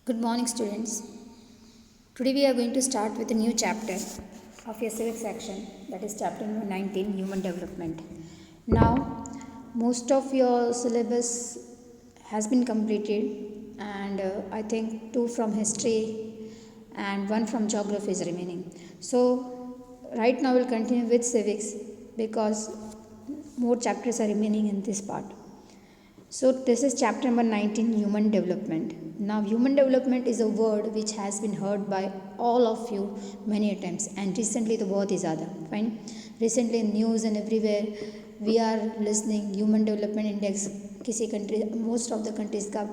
Good morning, students. Today we are going to start with a new chapter of your civic section, that is chapter number 19, Human Development. Now, most of your syllabus has been completed, and I think 2 from history and 1 from geography is remaining. So, right now we'll continue with civics because more chapters are remaining in this part. So this is chapter number 19, Human Development. Now human development is a word which has been heard by all of you many times, and recently the word is Ada. Fine. Recently in news and everywhere we are listening human development index किसी country, most of the countries का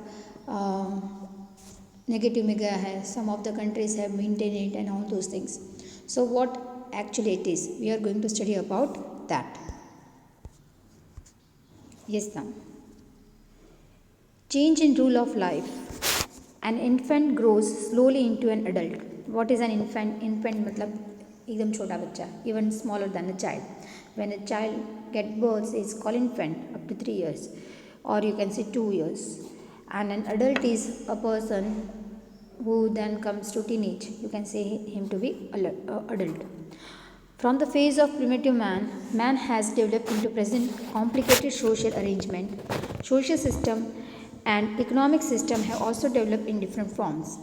negative में गया है. Some of the countries have maintained it and all those things. So what actually it is, we are going to study about that. Yes, ma'am. Change in rule of life. An infant grows slowly into an adult. What is an infant? Infant मतलब एकदम छोटा बच्चा, even smaller than a child. When a child gets birth, is called infant up to 3 years, or you can say 2 years. And an adult is a person who then comes to teenage. You can say him to be adult. From the phase of primitive man, man has developed into present complicated social arrangement, social system and economic system have also developed in different forms.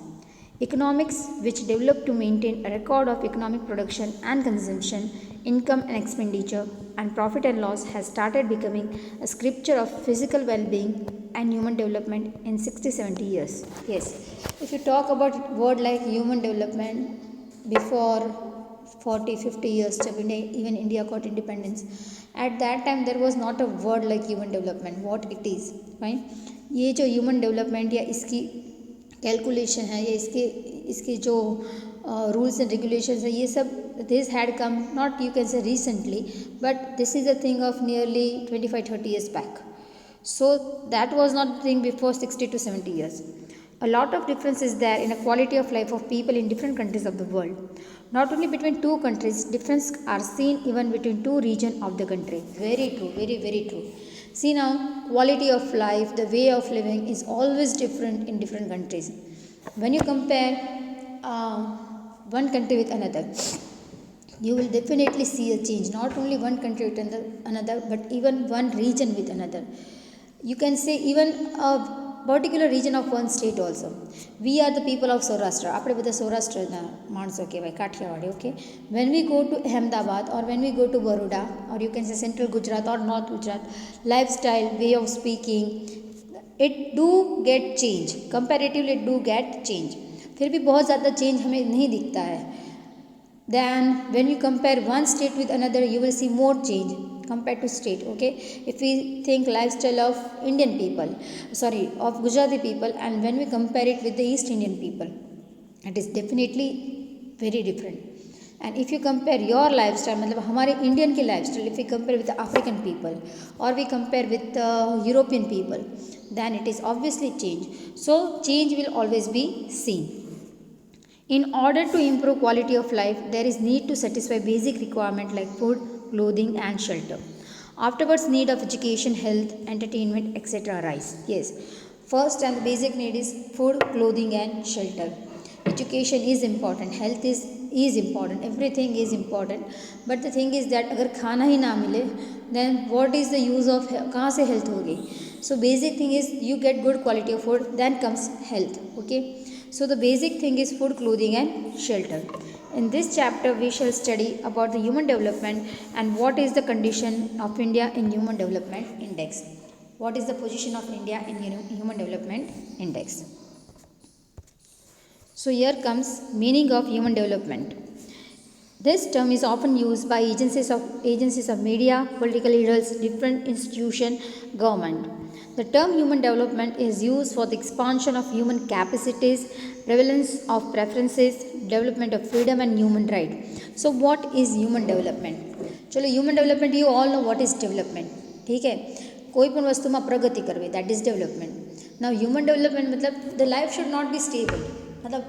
Economics, which developed to maintain a record of economic production and consumption, income and expenditure, and profit and loss, has started becoming a scripture of physical well-being and human development in 60-70 years. Yes, if you talk about word like human development before 40-50 years, even India got independence, at that time there was not a word like human development, what it is. Fine. ये जो human development या इसकी calculation है या इसके जो rules and regulations है, ये सब this had come not you can say recently, but this is a thing of nearly 25-30 years back. So that was not the thing before 60-70 years. A lot of difference is there in the quality of life of people in different countries of the world. Not only between two countries, difference are seen even between two regions of the country. Very true, very, very true. See now, quality of life, the way of living is always different in different countries. When you compare one country with another, you will definitely see a change. Not only one country with another, but even one region with another. You can say even a particular region of one state also. We are the people of Saurashtra. આપણે બધા સૌરાષ્ટ્રના માણસો કહેવાય, Kathiawadi. Okay. When we go to Ahmedabad or when we go to Baroda, or you can say central Gujarat or north Gujarat, lifestyle, way of speaking, it do get change. Comparatively it do get change. फिर भी बहुत ज़्यादा change हमें नहीं दिखता है. Then when you compare one state with another, you will see more change compared to state. Okay, if we think lifestyle of Indian people, of Gujarati people, and when we compare it with the East Indian people, it is definitely very different. And if you compare your lifestyle, मतलब हमारे Indian की lifestyle, if we compare with the African people or we compare with the European people, then it is obviously change. So change will always be seen. In order to improve quality of life, there is need to satisfy basic requirement like food, clothing and shelter. Afterwards, need of education, health, entertainment, etc. arise. Yes, first and the basic need is food, clothing and shelter. Education is important, health is important, everything is important. But the thing is that अगर खाना ही ना मिले, then what is the use of कहाँ से health होगी? So basic thing is you get good quality of food, then comes health. Okay. So the basic thing is food, clothing and shelter. In this chapter we shall study about the human development and what is the condition of India in human development index. What is the position of India in human development index? So here comes meaning of human development. This term is often used by agencies of media, political leaders, different institution, government. The term human development is used for the expansion of human capacities, prevalence of preferences, development of freedom and human right. So what is human development? चलो human development, you all know what is development. ठीक है, कोई पण वस्तुમાં પ્રગતિ કરવી, that is development. Now human development मतलब the life should not be stable. मतलब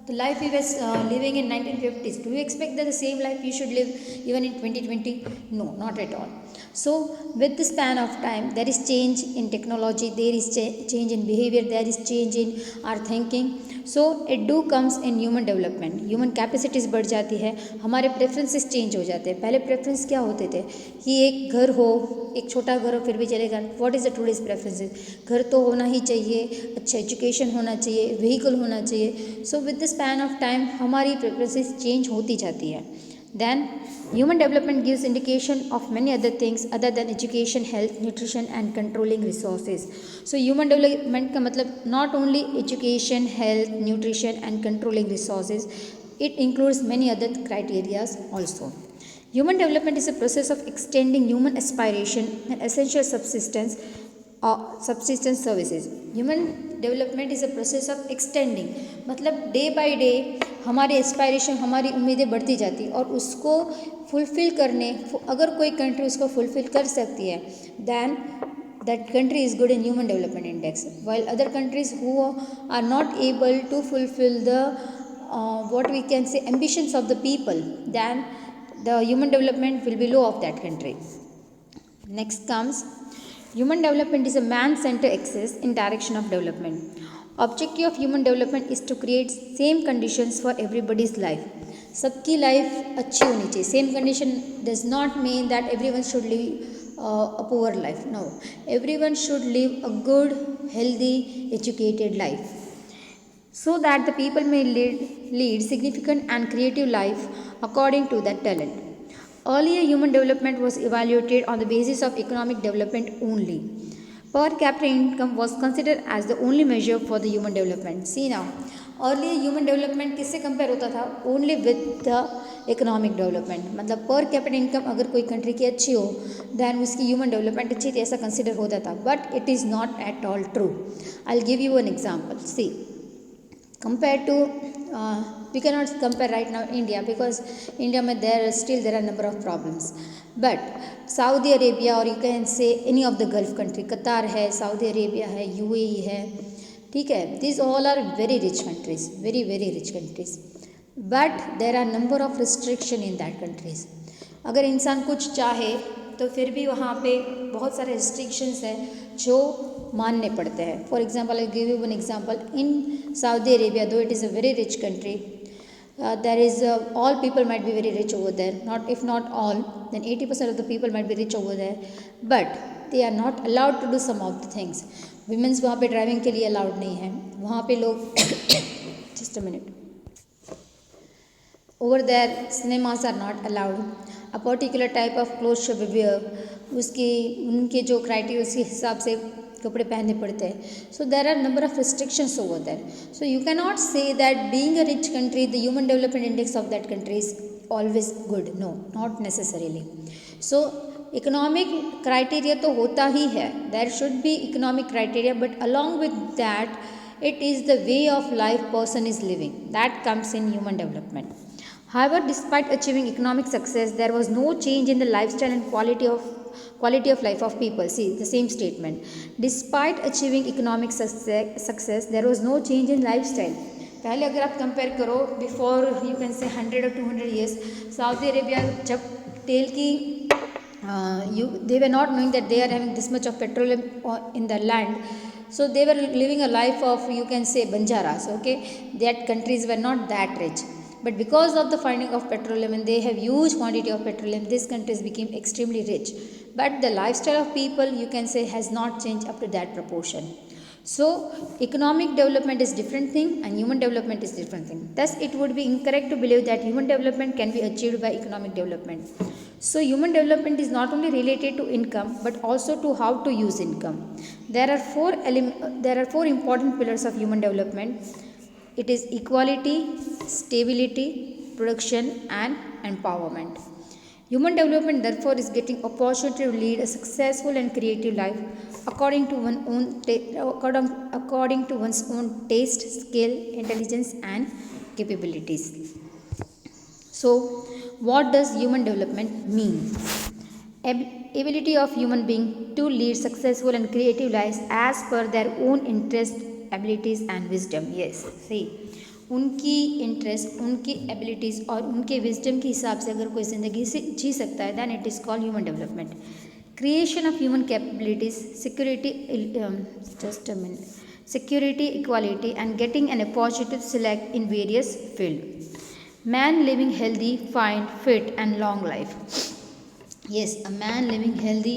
the life we were living in 1950s, do you expect that the same life you should live even in 2020? No, not at all. So with the span of time, there is change in technology, there is change in behavior, there is change in our thinking. So it do comes in human development. Human capacities बढ़ जाती है, हमारे preferences change हो जाते हैं. पहले preference क्या होते थे कि एक घर हो, एक छोटा घर हो फिर भी चलेगा. What is the today's preferences? घर तो होना ही चाहिए, अच्छा एजुकेशन होना चाहिए, व्हीकल होना चाहिए. So with the span of time हमारी प्रेफरेंसेस चेंज होती जाती है. Then human development gives indication of many other things other than education, health, nutrition and controlling resources. So human development का मतलब not only education, health, nutrition and controlling resources, it includes many other criteria also. Human development is a process of extending human aspiration and essential subsistence services. Human development is a process of extending, मतलब day by day हमारी aspiration, हमारी उम्मीदें बढ़ती जाती और उसको fulfil करने, अगर कोई कंट्री उसको फुलफ़िल कर सकती है, then that country is good in human development index, while other countries who are not able to fulfill the what we can say ambitions of the people, then the human development will be low of that country. Next comes human development is a man-centered access in direction of development. Objective of human development is to create same conditions for everybody's life. सबकी life अच्छी होनी चाहिए. Same condition does not mean that everyone should live a poor life. No, everyone should live a good, healthy, educated life, so that the people may lead significant and creative life according to their talent. Earlier, human development was evaluated on the basis of economic development only. Per capita income was considered as the only measure for the human development. See now, earlier human development किससे compare होता था? Only with the economic development. मतलब per capita income अगर कोई country की अच्छी हो, then उसकी human development अच्छी थी ऐसा कंसिडर होता था. But it is not at all true. I'll give you an example. See, compared to we cannot compare right now India, because India में there are number of problems. But Saudi Arabia, or you can say any of the Gulf country, Qatar है, Saudi Arabia है, UAE है, ठीक है, these all are very rich countries, very very rich countries. But there are number of restriction in that countries. अगर इंसान कुछ चाहे तो फिर भी वहाँ पे बहुत सारे restrictions हैं जो मानने पड़ते हैं. For example I give you one example. In Saudi Arabia, though it is a very rich country, there is all people might be very rich over there, not if not all, then 80% of the people might be rich over there, but they are not allowed to do some of the things. Women's वहाँ पे driving के लिए allowed नहीं है. वहाँ पे लोग just a minute, over there cinemas are not allowed. A particular type of clothes should be wear. उसकी उनके जो क्राइटेरिया उसके हिसाब से कपड़े पहनने पड़ते हैं. So there are number of restrictions over there. So you can not say that being a rich country the human development index of that country is always good. No, not necessarily. So economic criteria तो होता ही है, there should be economic criteria, but along with that it is the way of life person is living that comes in human development. However, despite achieving economic success, there was no change in the lifestyle and quality of life of people. See the same statement. Despite achieving economic success, there was no change in lifestyle. पहले अगर आप compare करो before you can say 100 or 200 years, Saudi Arabia जब तेल की they were not knowing that they are having this much of petroleum in the land. So they were living a life of, you can say, banjaras. Okay, that countries were not that rich. But because of the finding of petroleum, and they have huge quantity of petroleum, these countries became extremely rich. But the lifestyle of people, you can say, has not changed up to that proportion. So economic development is different thing and human development is different thing. Thus it would be incorrect to believe that human development can be achieved by economic development. So human development is not only related to income but also to how to use income. There are four important pillars of human development. It is equality, stability, production and empowerment. Human development therefore is getting opportunity to lead a successful and creative life according to one's own taste, skill, intelligence and capabilities. So what does human development mean? Ability of human being to lead successful and creative lives as per their own interest, abilities and wisdom. Yes, see, उनकी interest, उनकी abilities और उनके wisdom के हिसाब से अगर कोई ज़िंदगी से जी सकता है, then it is called human development. Creation of human capabilities, security, just a minute, security, equality, and getting an opportunity to select in various fields. Man living healthy, fine, fit, and long life. Yes, a man living healthy,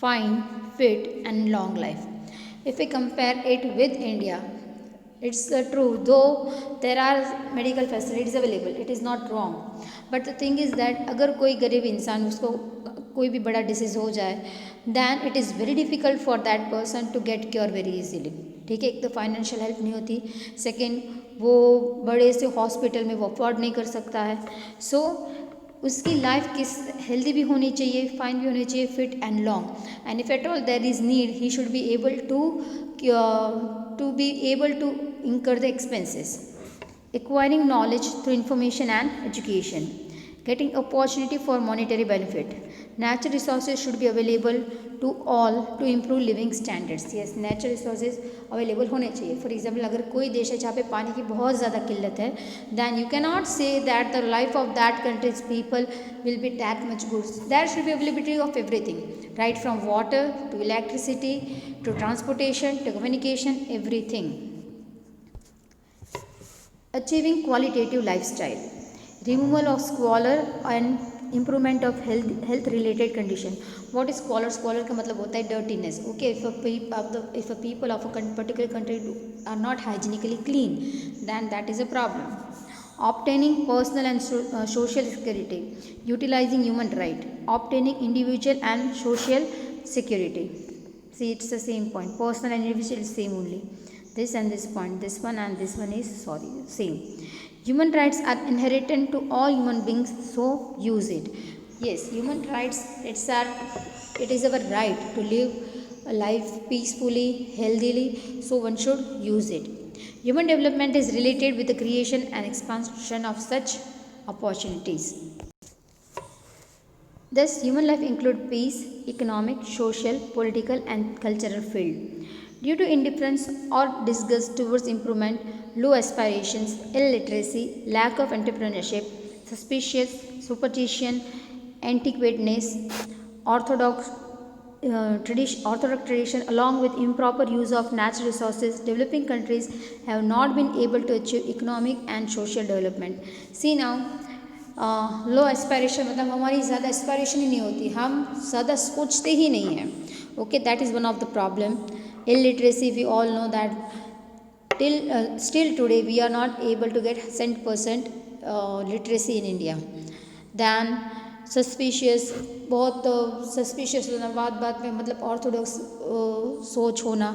fine, fit, and long life. If we compare it with India, it's true, though there are medical facilities available, it is not wrong. But the thing is that अगर कोई गरीब इंसान उसको कोई भी बड़ा disease हो जाए, then it is very difficult for that person to get cure very easily. ठीक है, एक तो फाइनेंशियल हेल्प नहीं होती, सेकेंड वो बड़े से हॉस्पिटल में वो अफोर्ड नहीं कर सकता है. सो उसकी लाइफ किस हेल्दी भी होनी चाहिए, फाइन भी होनी चाहिए, fit and long. And if at all there is need, he should be able to incur the expenses. Acquiring knowledge through information and education. Getting opportunity for monetary benefit. Natural resources should be available to all to improve living standards. Yes, natural resources available होने चाहिए. For example, अगर कोई देश है जहाँ पे पानी की बहुत ज़्यादा किल्लत है, then you cannot say that the life of that country's people will be that much good. There should be availability of everything, right from water to electricity to transportation to communication, everything. Achieving qualitative lifestyle. Removal of squalor and improvement of health related condition. What is squalor? Squalor का मतलब होता है dirtiness. Okay, if a people of a particular country are not hygienically clean, then that is a problem. Obtaining personal and social security. Utilizing human right. Obtaining individual and social security. See, it's the same point. Personal and individual is same only. This and this point, this one and this one is same. Human rights are inherent to all human beings, so use it. Yes, human rights, it is our right to live a life peacefully, healthily, so one should use it. Human development is related with the creation and expansion of such opportunities. Thus, human life include peace, economic, social, political and cultural field. Due to indifference or disgust towards improvement, low aspirations, illiteracy, lack of entrepreneurship, superstition, antiquateness, orthodox tradition along with improper use of natural resources, developing countries have not been able to achieve economic and social development. See now, low aspiration मतलब हमारी ज़्यादा aspiration ही नहीं होती, हम ज़्यादा सोचते ही नहीं हैं. Okay, that is one of the problem. Illiteracy, we all know that still today we are not able to get 100% literacy in India. Then suspicious, बहुत सस्पिशियस होना, बात में मतलब ऑर्थोडॉक्स सोच होना.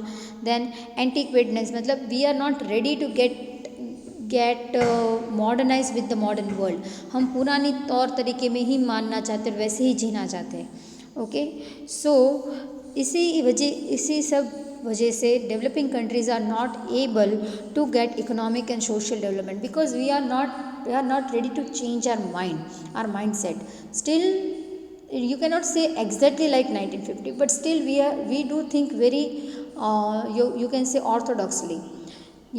देन एंटीक्वेटनेस मतलब we are not ready to get modernize with the modern world. हम पुरानी तौर तरीके में ही मानना चाहते हैं, वैसे ही जीना चाहते हैं. ओके, सो इसी सब वजह से developing countries are not able to get economic and social development because we are not ready to change our mind set. Still you cannot say exactly like 1950, but still we do think very you can say orthodoxly.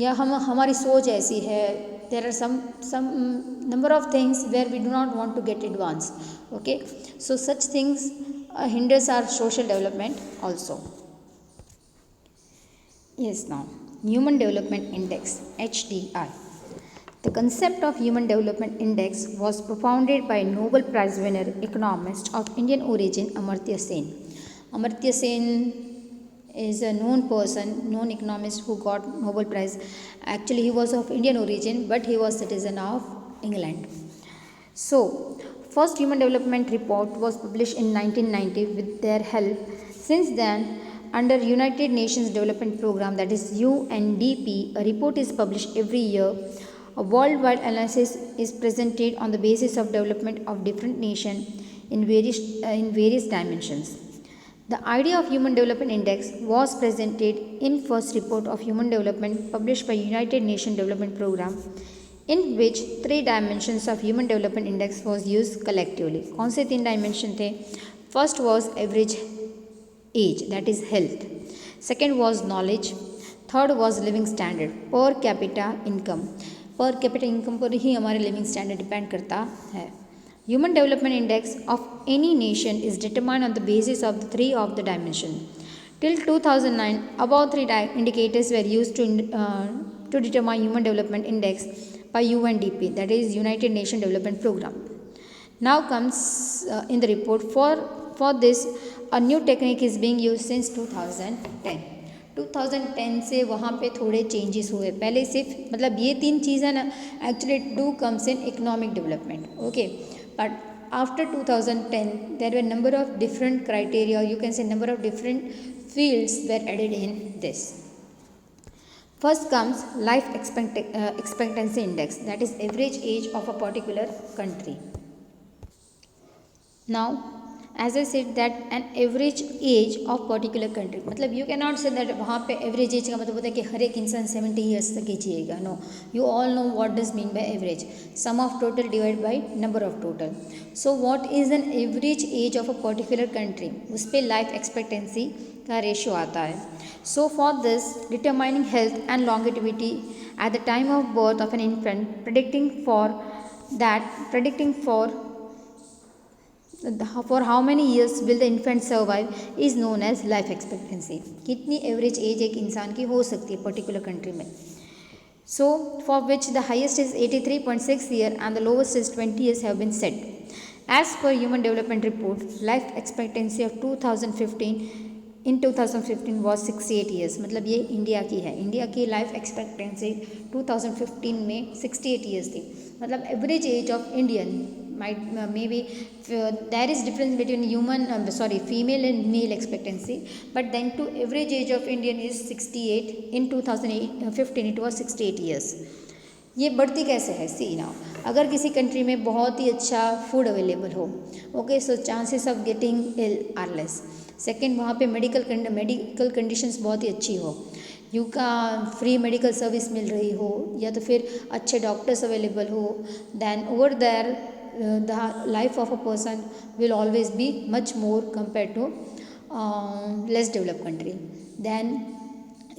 या हमारी सोच ऐसी है. There are some number of things where we do not want to get advanced. Okay, so such things hinders our social development also. Yes, now Human Development Index, HDI. The concept of Human Development Index was propounded by Nobel Prize winner economist of Indian origin Amartya Sen. Amartya Sen is a known economist who got Nobel Prize. Actually, he was of Indian origin, but he was citizen of England. So, first Human Development Report was published in 1990 with their help. Since then, under United Nations Development Program, that is UNDP, a report is published every year. A worldwide analysis is presented on the basis of development of different nations in various dimensions. The idea of Human Development Index was presented in first report of human development published by United Nations Development Program, in which 3 dimensions of Human Development Index was used collectively. कौन से 3 dimension थे? First was average age, that is health. Second was knowledge. Third was living standard, per capita income. Per capita income पर ही हमारे living standard depend करता है। Human development index of any nation is determined on the basis of the three of the dimension. Till 2009, about three indicators were used to determine Human Development Index by UNDP, that is United Nations Development Program. Now comes in the report for this, a new technique is being used since 2010. 2010 से वहाँ पे थोड़े changes हुए। पहले सिर्फ मतलब ये तीन चीज़ें ना actually do comes in economic development, okay, but after 2010 there were number of different criteria, or you can say number of different fields were added in this. First comes life expectancy index, that is average age of a particular country. Now as I said that an average age of particular country, मतलब you cannot say that वहाँ पे average age का मतलब होता है कि हर एक इंसान 70 years तक ही जिएगा। No, you all know what does mean by average, sum of total divided by number of total. So what is an average age of a particular country, उस पे life expectancy का ratio आता है. So for this, determining health and longevity at the time of birth of an infant, predicting for how many years will the infant survive is known as life expectancy. कितनी average age एक इंसान की हो सकती है particular country में. So for which the highest is 83.6 year and the lowest is 20 years have been set. As per Human Development Report, life expectancy of 2015 was 68 years. मतलब ये इंडिया की है. इंडिया की लाइफ एक्सपेक्टेंसी 2015 में 68 years थी. मतलब average age of Indian might maybe there is difference between female and male expectancy, but then to average age of Indian is 68. In 2015 it was 68 years. ये बढ़ती कैसे है? सी नाउ, अगर किसी कंट्री में बहुत ही अच्छा फूड अवेलेबल हो, okay, so chances of getting ill are less. Second, वहाँ पे मेडिकल कंडीशंस बहुत ही अच्छी हो, यू का फ्री मेडिकल सर्विस मिल रही हो, या तो फिर अच्छे डॉक्टर्स अवेलेबल हो, then over there the life of a person will always be much more compared to less developed country. Then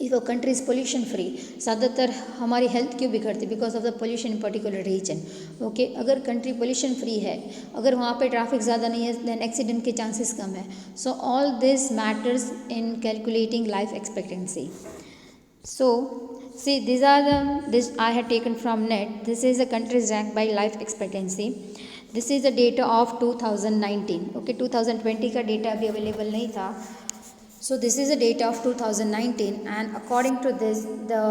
if a country is pollution free, ज़्यादातर हमारी हेल्थ क्यों बिगड़ती? Because of the pollution in particular region. Okay, अगर country pollution free है, अगर वहाँ पे traffic ज़्यादा नहीं है, देन एक्सीडेंट के चांसेस कम है. So all this matters in calculating life expectancy. So see, this I had taken from net. This is a country's rank by life expectancy. This is the data of 2019. Okay, 2020 का data अभी available नहीं था. So this is the data of 2019, and according to this, the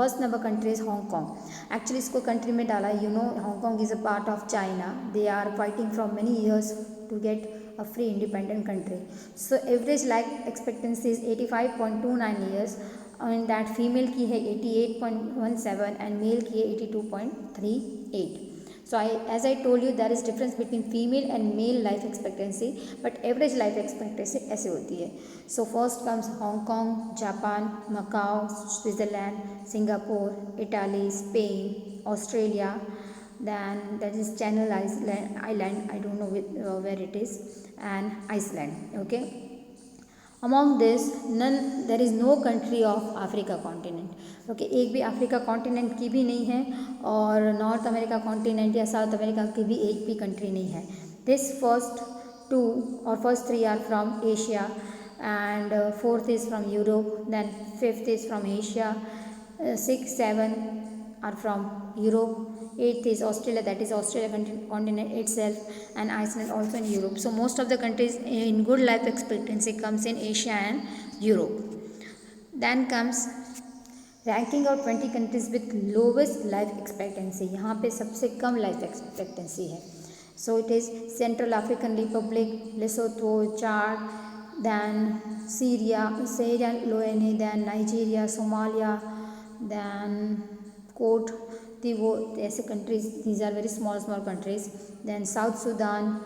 first number country is Hong Kong. Actually इसको country में डाला, you know, Hong Kong is a part of China. They are fighting from many years to get a free independent country. So average life expectancy is 85.29 years, and that female की है 88.17 and male की है 82.38. So as I told you, there is difference between female and male life expectancy, but average life expectancy ऐसे होती है. So first comes Hong Kong, Japan, Macau, Switzerland, Singapore, Italy, Spain, Australia. Then that is Channel Island, I don't know where it is, and Iceland. Okay, among this there is no country of Africa continent. Okay, एक भी Africa continent की भी नहीं है, और north America continent या south America की भी एक भी कंट्री नहीं है. This first three are from Asia, and fourth is from Europe, then fifth is from Asia, 6, 7 are from Europe, 8th is Australia, that is Australia continent itself, and Iceland also in Europe. So most of the countries in good life expectancy comes in Asia and Europe. Then comes ranking of 20 countries with lowest life expectancy. यहाँ पे सबसे कम life expectancy है. So it is Central African Republic, Lesotho, Chad, then Sierra Leone, then Nigeria, Somalia, then Cote d'Ivoire, ऐसे countries. These are very small countries. Then South Sudan,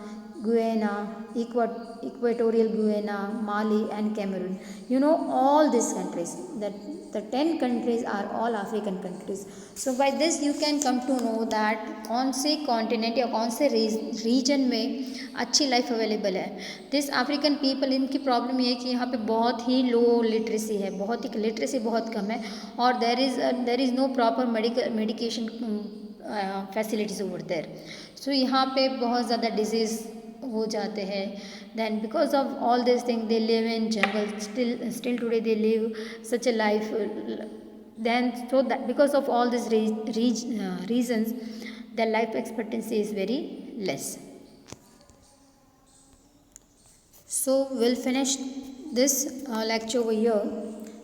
Guyana, Equatorial Guyana, Mali, and Cameroon. You know all these countries. That the 10 countries are all African countries. So by this you can come to know that कौन से continent या कौन से reason में अच्छी life available है. This African people, इनकी problem ये है कि यहाँ पे बहुत ही लो लिटरेसी है, बहुत ही लिटरेसी बहुत कम है, और there is no proper medication facilities over there. So यहाँ पे बहुत ज़्यादा डिजीज़ हो जाते हैं. Then because of all this thing they live in jungle, still today they live such a life. Then so that because of all these reasons, the life expectancy is very less. So we'll finish this lecture over here.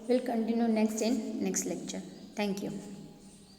We'll continue next in next lecture. Thank you.